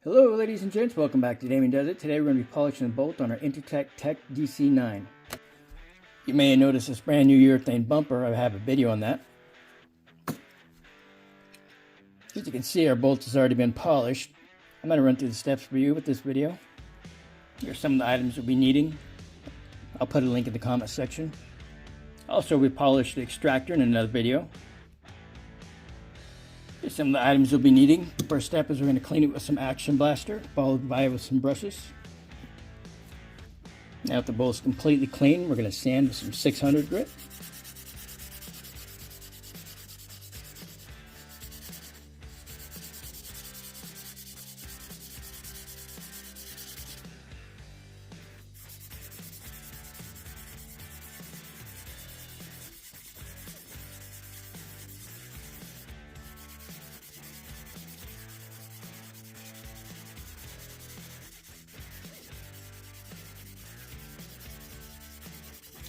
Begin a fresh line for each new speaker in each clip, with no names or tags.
Hello ladies and gents, welcome back to Damien Does It. Today we're going to be polishing the bolt on our Tec-9 Tec-DC9. You may have noticed this brand new urethane bumper. I have a video on that. As you can see, our bolt has already been polished. I'm going to run through the steps for you with this video. Here's some of the items we'll be needing. I'll put a link in the comment section. Also, we polished the extractor in another video. Here's some of the items we'll be needing. The first step is we're going to clean it with some Action Blaster, followed by with some brushes. Now that the bolt's completely clean, we're going to sand with some 600 grit.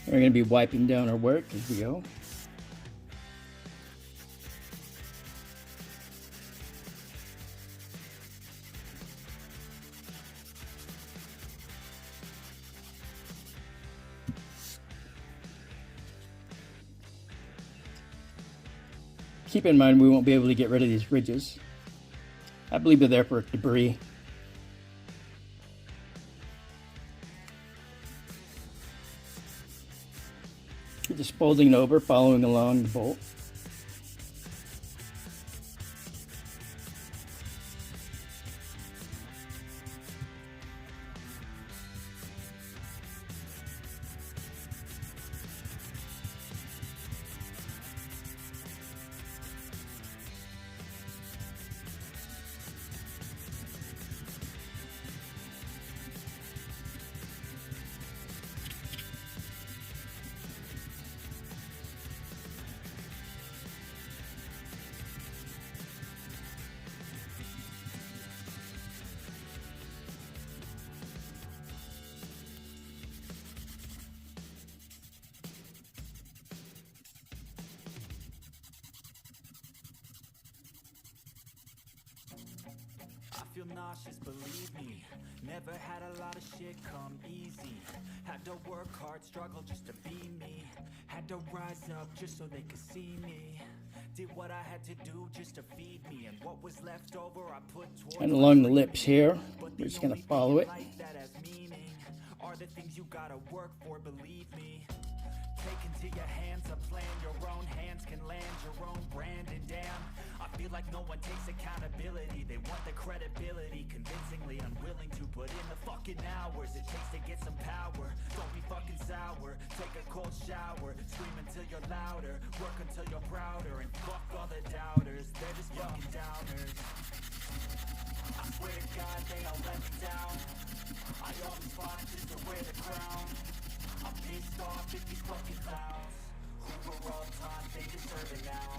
We're going to be wiping down our work as we go. Keep in mind we won't be able to get rid of these ridges. I believe they're there for debris. Just folding it over, following along the bolt.
I feel nauseous, believe me. Never had a lot of shit come easy. Had to work hard, struggle just to be me. Had to rise up just so they could see me. Did what I had to do just to feed me, and what was left over I put towards.
And along the lips here, we're just gonna follow it.
That has meaning are the things you gotta work for, believe me. Take into your hands a plan, your own hands can land your own brand, and damn, I feel like no one takes accountability. They want the credibility, convincingly unwilling to put in the fucking hours it takes to get some power. Don't be fucking sour, take a cold shower, scream until you're louder, work until you're prouder, and fuck all the doubters, they're just fucking downers. I swear to God they all let me down. I always fought just to wear the crown. I'm pissed off at these fucking clowns who for all time they deserve it now.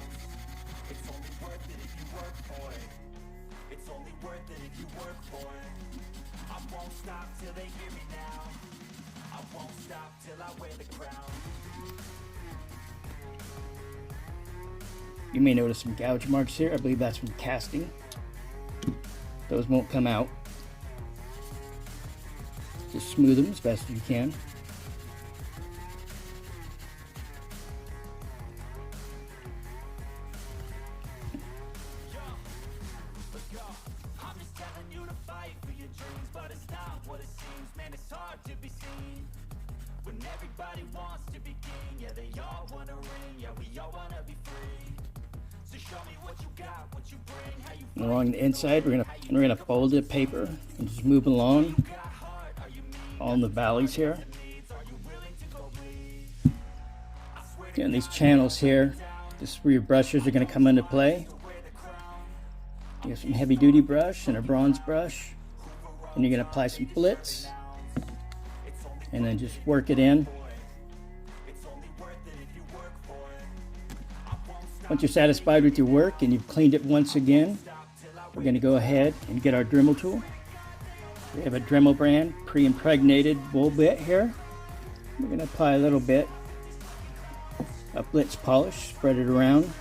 It's only worth it if you work for it. It's only worth it if you work for it. I won't stop till they hear me now. I won't stop till I wear the crown.
You may notice some gouge marks here. I believe that's from casting. Those won't come out. Just smooth them as best as you can.
Everybody wants to be king, yeah, they all want a ring, yeah, we all want to be free. So show me what you got, what you bring, how you.
And along the inside, we're gonna fold the paper and just move along on the valleys here. And these channels here, this is where your brushes are gonna come into play. You have some heavy duty brush and a bronze brush, and you're gonna apply some flits. And then just work it in. Once you're satisfied with your work and you've cleaned it once again, we're going to go ahead and get our Dremel tool. We have a Dremel brand pre-impregnated wool bit here. We're going to apply a little bit a blitz polish, spread it around.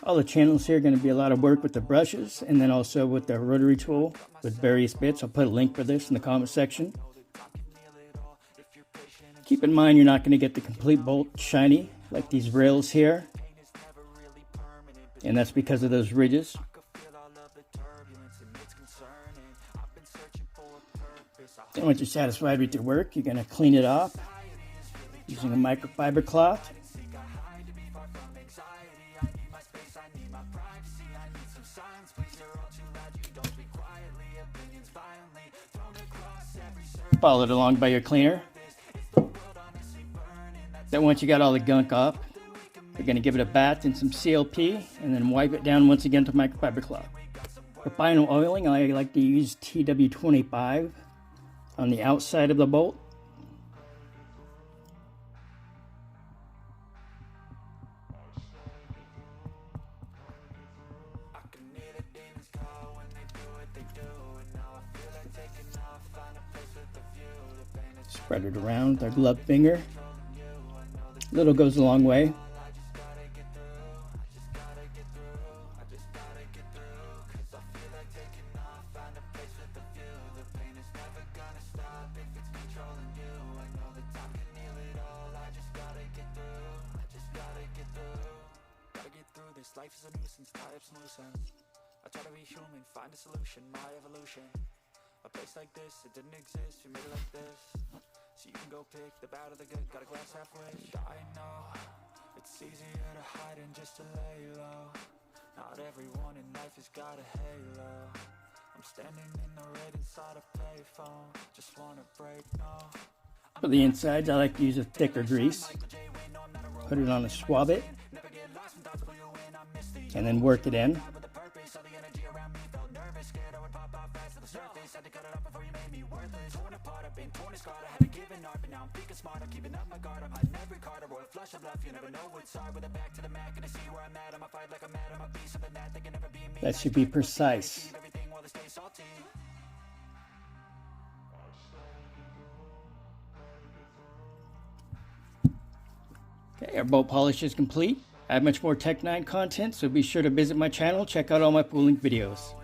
All the channels here are going to be a lot of work with the brushes and then also with the rotary tool with various bits. I'll put a link for this in the comment section. Keep in mind you're not going to get the complete bolt shiny like these rails here, and that's because of those ridges. Then once you're satisfied with your work, you're going to clean it off using a microfiber cloth. Follow it along by your cleaner. Then once you got all the gunk off, you're going to give it a bath in some CLP and then wipe it down once again to microfiber cloth. For final oiling, I like to use TW25 on the outside of the bolt. Spread it around with our gloved finger. Little goes a long way.
Life is a nuisance, tie-ups and loose ends. I try to be human, find a solution, my evolution. A place like this, it didn't exist, we made it like this. So you can go pick the bad or the good, got a glass halfway. I know, it's easier to hide than just to lay low. Not everyone in life has got a halo. I'm standing in the red inside a payphone, just wanna break, no.
For the insides, I like to use a thicker grease. Put it on a swab it, and then work it in. That should be precise. Okay, our bolt polish is complete. I have much more Tec-9 content, so be sure to visit my channel, check out all my pooling videos.